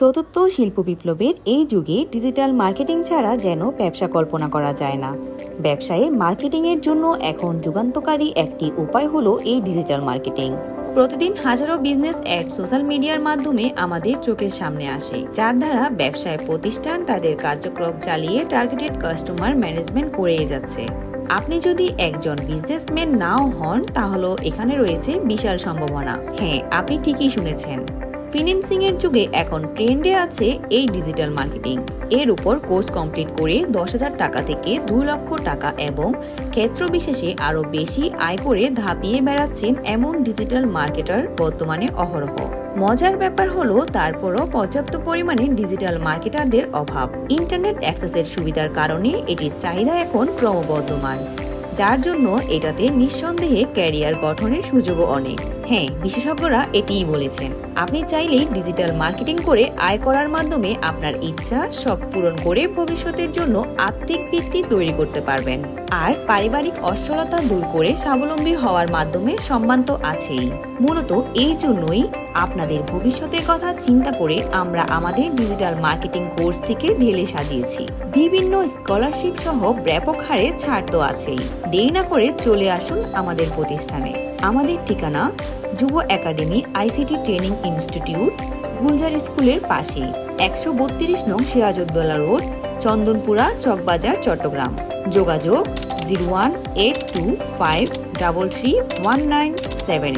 চতুর্থ শিল্প বিপ্লবের এই যুগে ডিজিটাল মার্কেটিং ছাড়া যেন ব্যবসা কল্পনা করা যায় না। ব্যবসায়ে মার্কেটিংয়ের জন্য এখন যুগান্তকারী একটি উপায় হলো এই ডিজিটাল মার্কেটিং। প্রতিদিন হাজারো বিজনেস অ্যাড সোশ্যাল মিডিয়ার মাধ্যমে আমাদের চোখের সামনে আসে, যার দ্বারা ব্যবসায় প্রতিষ্ঠান তাদের কার্যক্রম চালিয়ে টার্গেটেড কাস্টমার ম্যানেজমেন্ট করে যাচ্ছে। আপনি যদি একজন বিজনেসম্যান নাও হন, তাহলে এখানে রয়েছে বিশাল সম্ভাবনা। হ্যাঁ, আপনি ঠিকই শুনেছেন। ফিন্যান্সিং এর যুগে এখন ট্রেন্ডে আছে এই ডিজিটাল মার্কেটিং। এর উপর কোর্স কমপ্লিট করে 10,000 টাকা থেকে 2 লক্ষ টাকা এবং ক্ষেত্র বিশেষে আরো বেশি আয় করে ধাপিয়ে বেড়াচ্ছেন এমন ডিজিটাল মার্কেটার বর্তমানে অহরহ। মজার ব্যাপার হলো তারপরও পর্যাপ্ত পরিমাণে ডিজিটাল মার্কেটারদের অভাব। ইন্টারনেট অ্যাক্সেসের সুবিধার কারণে এটির চাহিদা এখন ক্রমবর্ধমান, যার জন্য এটাতে নিঃসন্দেহে ক্যারিয়ার গঠনের সুযোগও অনেক। হ্যাঁ, বিশেষজ্ঞরা এটিই বলেছেন। আপনি চাইলেই ডিজিটাল মার্কেটিং করে আয় করার মাধ্যমে আপনার ইচ্ছা শখ পূরণ করে ভবিষ্যতের জন্য আর্থিক ভিত্তি তৈরি করতে পারবেন। আর পারিবারিক অসচ্ছলতা দূর করে স্বাবলম্বী হওয়ার মাধ্যমে সম্মান তো আছেই। মূলত এই জন্যই আপনাদের ভবিষ্যতের কথা চিন্তা করে আমরা আমাদের ডিজিটাল মার্কেটিং কোর্সটিকে ঢেলে সাজিয়েছি। বিভিন্ন স্কলারশিপ সহ ব্যাপক হারে ছাড় তো আছেই। দেরি না করে চলে আসুন আমাদের প্রতিষ্ঠানে। আমাদের ঠিকানা যুব academy ICT training institute, Gulzar স্কুলের পাশে, 132 নং সিরাজউদ্দৌলা রোড, চন্দনপুরা, চকবাজার, চট্টগ্রাম। যোগাযোগ 0182533197।